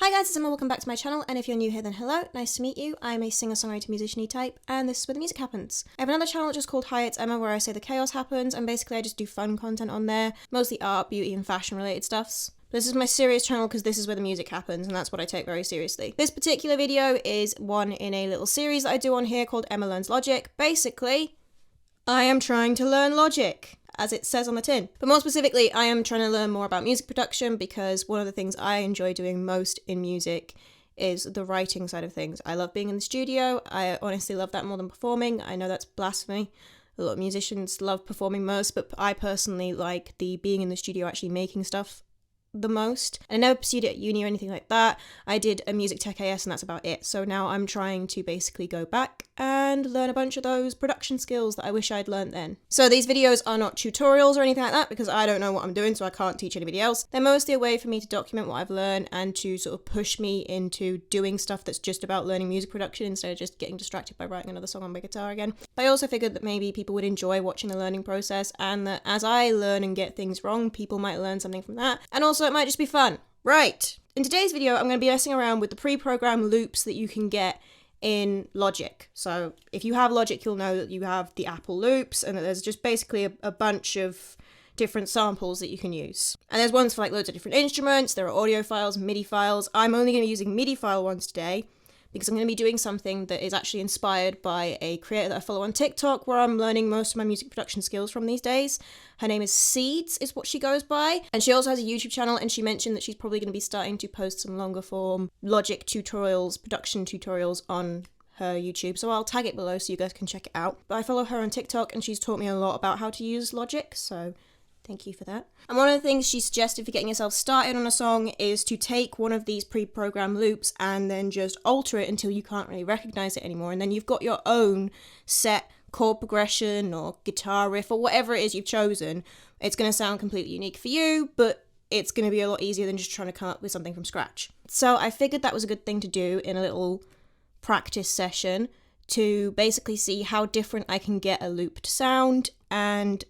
Hi guys, it's Emma, welcome back to my channel, and if you're new here then hello, nice to meet you. I'm a singer-songwriter musician-y type, and this is where the music happens. I have another channel just called Hi It's Emma where I say the chaos happens, and basically I just do fun content on there, mostly art, beauty and fashion related stuffs. This is my serious channel because this is where the music happens, and that's what I take very seriously. This particular video is one in a little series that I do on here called Emma Learns Logic. Basically, I am trying to learn Logic, as it says on the tin. But more specifically, I am trying to learn more about music production because one of the things I enjoy doing most in music is the writing side of things. I love being in the studio. I honestly love that more than performing. I know that's blasphemy. A lot of musicians love performing most, but I personally like the being in the studio actually making stuff the most. And I never pursued it at uni or anything like that. I did a music tech AS and that's about it. So now I'm trying to basically go back and learn a bunch of those production skills that I wish I'd learned then. So these videos are not tutorials or anything like that because I don't know what I'm doing, so I can't teach anybody else. They're mostly a way for me to document what I've learned and to sort of push me into doing stuff that's just about learning music production instead of just getting distracted by writing another song on my guitar again. But I also figured that maybe people would enjoy watching the learning process, and that as I learn and get things wrong, people might learn something from that. And also it might just be fun. Right. In today's video, I'm going to be messing around with the pre-programmed loops that you can get in Logic. So if you have Logic, you'll know that you have the Apple loops and that there's just basically a bunch of different samples that you can use. And there's ones for like loads of different instruments. There are audio files, MIDI files. I'm only going to be using MIDI file ones today because I'm going to be doing something that is actually inspired by a creator that I follow on TikTok where I'm learning most of my music production skills from these days. Her name is Seeds, is what she goes by. And she also has a YouTube channel, and she mentioned that she's probably going to be starting to post some longer form Logic tutorials, production tutorials on her YouTube. So I'll tag it below so you guys can check it out. But I follow her on TikTok and she's taught me a lot about how to use Logic, so thank you for that. And one of the things she suggested for getting yourself started on a song is to take one of these pre-programmed loops and then just alter it until you can't really recognize it anymore. And then you've got your own set chord progression or guitar riff or whatever it is you've chosen. It's going to sound completely unique for you, but it's going to be a lot easier than just trying to come up with something from scratch. So I figured that was a good thing to do in a little practice session to basically see how different I can get a loop to sound and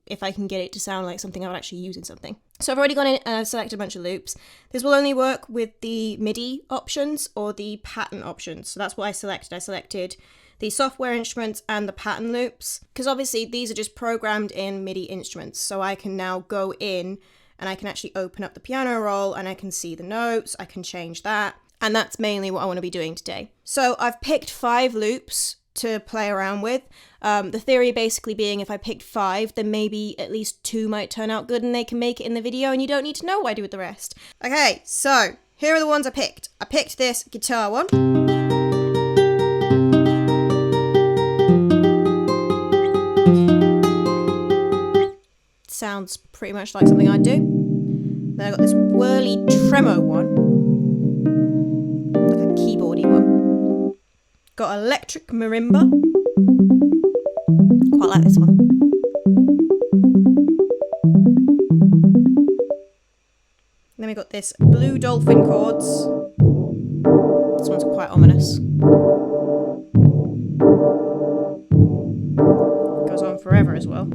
if I can get it to sound like something I would actually use in something. So I've already gone in and I've selected a bunch of loops. This will only work with the MIDI options or the pattern options. So that's what I selected. I selected the software instruments and the pattern loops because obviously these are just programmed in MIDI instruments. So I can now go in and I can actually open up the piano roll and I can see the notes. I can change that. And that's mainly what I want to be doing today. So I've picked 5 loops to play around with. The theory basically being if I picked 5, then maybe at least 2 might turn out good and they can make it in the video and you don't need to know what I do with the rest. Okay, so here are the ones I picked. I picked this guitar one. Sounds pretty much like something I'd do. Then I got this whirly tremo one. Like a keyboardy one. Got electric marimba. Quite like this one. Then we got this blue dolphin chords. This one's quite ominous. Goes on forever as well.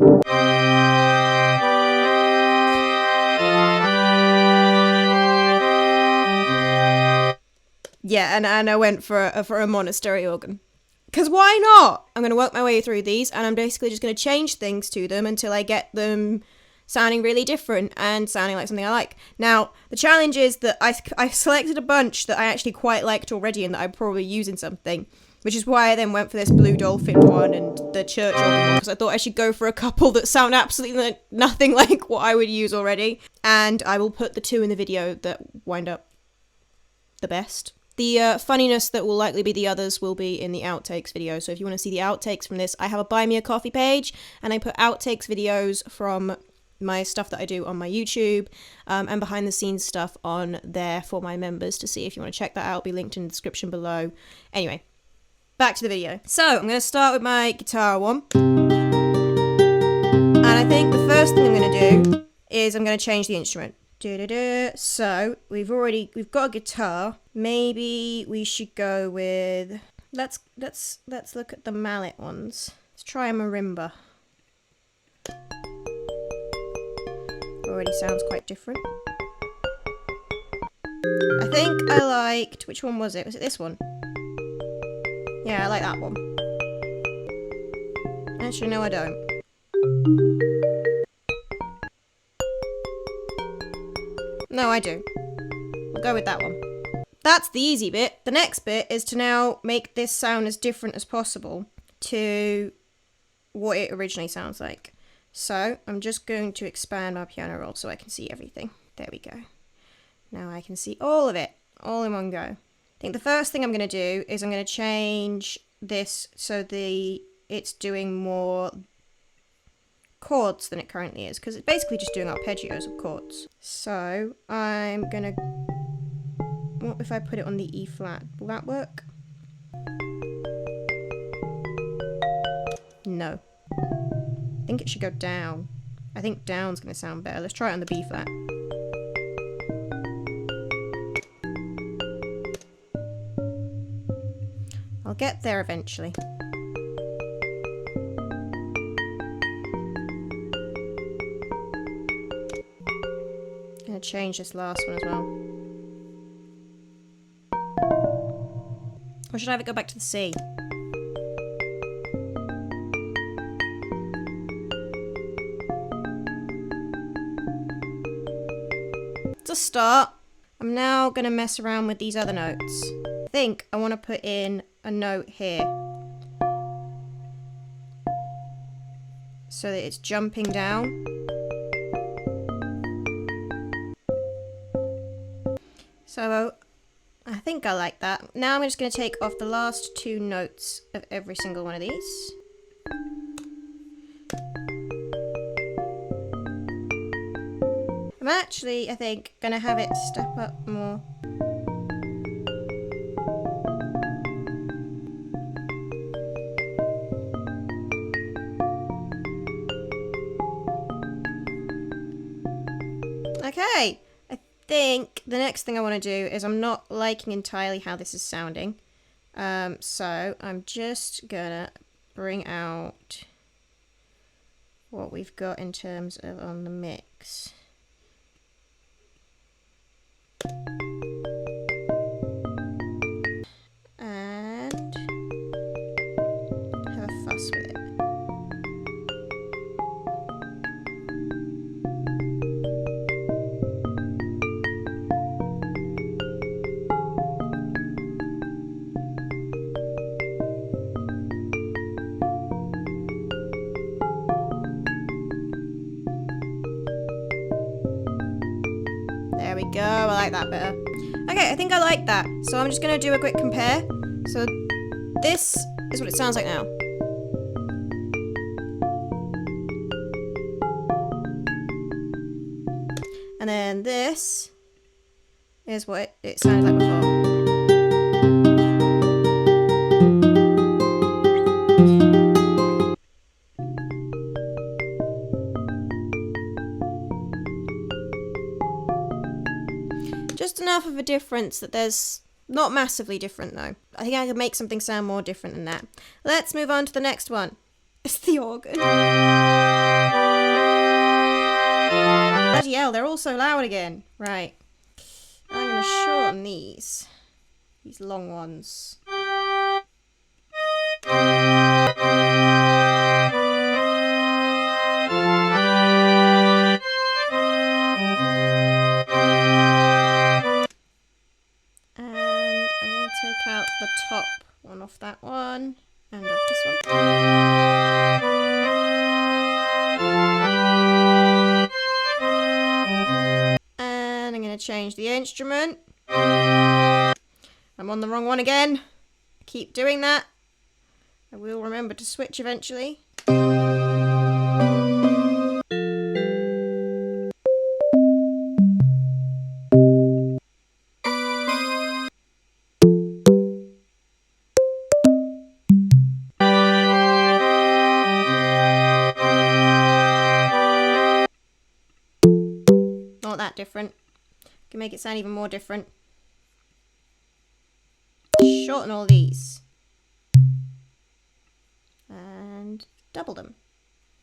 Yeah, and I went for a monastery organ. Because why not? I'm going to work my way through these, and I'm basically just going to change things to them until I get them sounding really different and sounding like something I like. Now, the challenge is that I selected a bunch that I actually quite liked already and that I'd probably use in something, which is why I then went for this blue dolphin one and the church organ one, because I thought I should go for a couple that sound absolutely nothing like what I would use already. And I will put the 2 in the video that wind up the best. The funniness that will likely be the others will be in the outtakes video. So if you want to see the outtakes from this, I have a Buy Me a Coffee page and I put outtakes videos from my stuff that I do on my YouTube and behind the scenes stuff on there for my members to see. If you want to check that out, it'll be linked in the description below. Anyway, back to the video. So I'm going to start with my guitar one. And I think the first thing I'm going to do is I'm going to change the instrument. So we've got a guitar. Maybe we should go with let's look at the mallet ones. Let's try a marimba. Already sounds quite different. I think I liked, which one was it? Was it this one? Yeah, I like that one. Actually, no, I don't. No, I do. We'll go with that one. That's the easy bit. The next bit is to now make this sound as different as possible to what it originally sounds like. So I'm just going to expand my piano roll so I can see everything. There we go. Now I can see all of it, all in one go. I think the first thing I'm going to do is I'm going to change this so it's doing more chords than it currently is, because it's basically just doing arpeggios of chords. So I'm going to... What if I put it on the E flat? Will that work? No. I think it should go down. I think down's going to sound better. Let's try it on the B flat. I'll get there eventually. I'm going to change this last one as well. Or should I have it go back to the C? To start, I'm now going to mess around with these other notes. I think I want to put in a note here so that it's jumping down. So I think I like that. Now I'm just going to take off the last two notes of every single one of these. I'm actually, I think, going to have it step up more. Okay, I think the next thing I want to do is I'm not liking entirely how this is sounding. So I'm just gonna bring out what we've got in terms of on the mix. And have a fuss with it. There we go, I like that better. Okay, I think I like that. So I'm just going to do a quick compare. So this is what it sounds like now. And then this is what it sounded like before. Just enough of a difference that there's not massively different though. I think I could make something sound more different than that. Let's move on to the next one. It's the organ. Bloody hell, they're all so loud again. Right. I'm going to shorten these long ones. Take out the top one off that one and off this one. And I'm going to change the instrument. I'm on the wrong one again. Keep doing that. I will remember to switch eventually. Not that different. Can make it sound even more different. Shorten all these. And double them.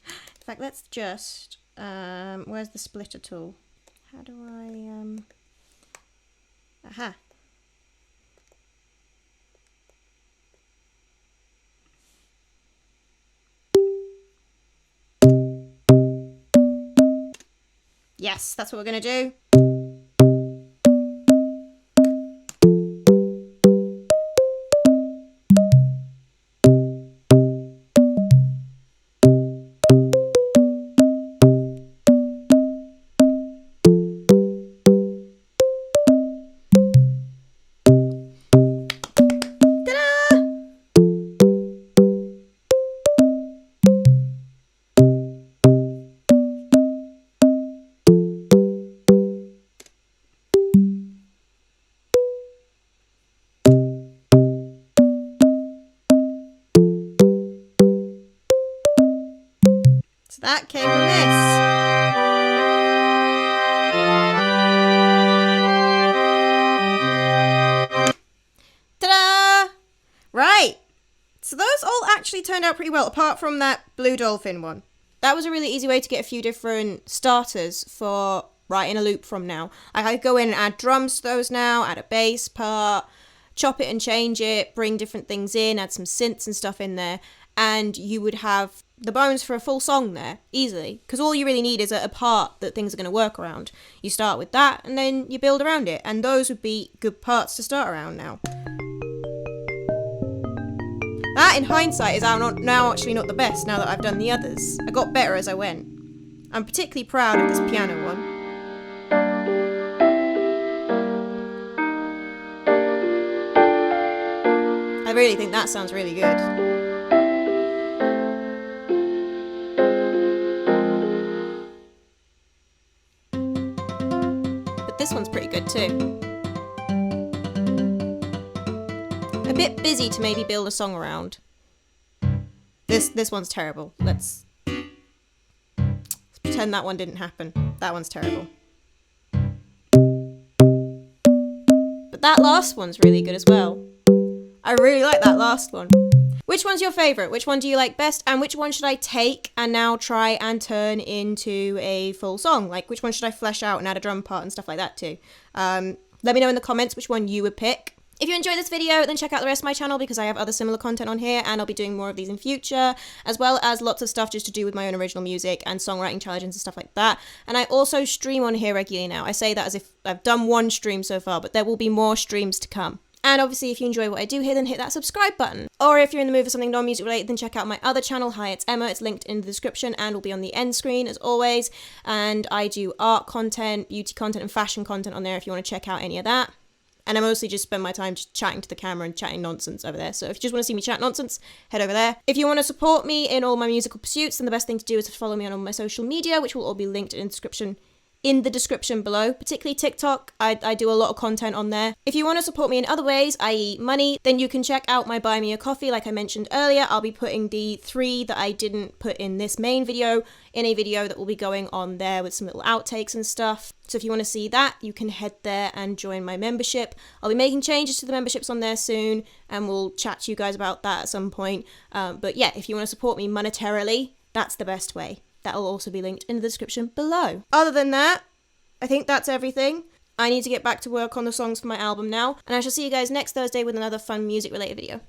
In fact, let's just... where's the splitter tool? How do I... Aha. Yes, that's what we're gonna do. So that came from this. Ta-da! Right. So those all actually turned out pretty well, apart from that blue dolphin one. That was a really easy way to get a few different starters for writing a loop from now. I could go in and add drums to those now, add a bass part, chop it and change it, bring different things in, add some synths and stuff in there, and you would have the bones for a full song there, easily. Because all you really need is a part that things are going to work around. You start with that, and then you build around it, and those would be good parts to start around now. That, in hindsight, is now actually not the best, now that I've done the others. I got better as I went. I'm particularly proud of this piano one. I really think that sounds really good. But this one's pretty good too. A bit busy to maybe build a song around. This one's terrible. Let's pretend that one didn't happen. That one's terrible. But that last one's really good as well. I really like that last one. Which one's your favourite? Which one do you like best? And which one should I take and now try and turn into a full song? Like, which one should I flesh out and add a drum part and stuff like that to? Let me know in the comments which one you would pick. If you enjoyed this video, then check out the rest of my channel because I have other similar content on here and I'll be doing more of these in future, as well as lots of stuff just to do with my own original music and songwriting challenges and stuff like that. And I also stream on here regularly now. I say that as if I've done one stream so far, but there will be more streams to come. And obviously, if you enjoy what I do here, then hit that subscribe button. Or if you're in the mood for something non-music related, then check out my other channel, Hi, It's Emma. It's linked in the description and will be on the end screen as always. And I do art content, beauty content, and fashion content on there if you want to check out any of that. And I mostly just spend my time just chatting to the camera and chatting nonsense over there. So if you just want to see me chat nonsense, head over there. If you want to support me in all my musical pursuits, then the best thing to do is to follow me on all my social media, which will all be linked in the description below, particularly TikTok. I do a lot of content on there. If you want to support me in other ways, i.e. money, then you can check out my Buy Me a Coffee like I mentioned earlier. I'll be putting the 3 that I didn't put in this main video in a video that will be going on there with some little outtakes and stuff. So if you want to see that, you can head there and join my membership. I'll be making changes to the memberships on there soon and we'll chat to you guys about that at some point. But yeah, if you want to support me monetarily, that's the best way. That'll also be linked in the description below. Other than that, I think that's everything. I need to get back to work on the songs for my album now, and I shall see you guys next Thursday with another fun music-related video.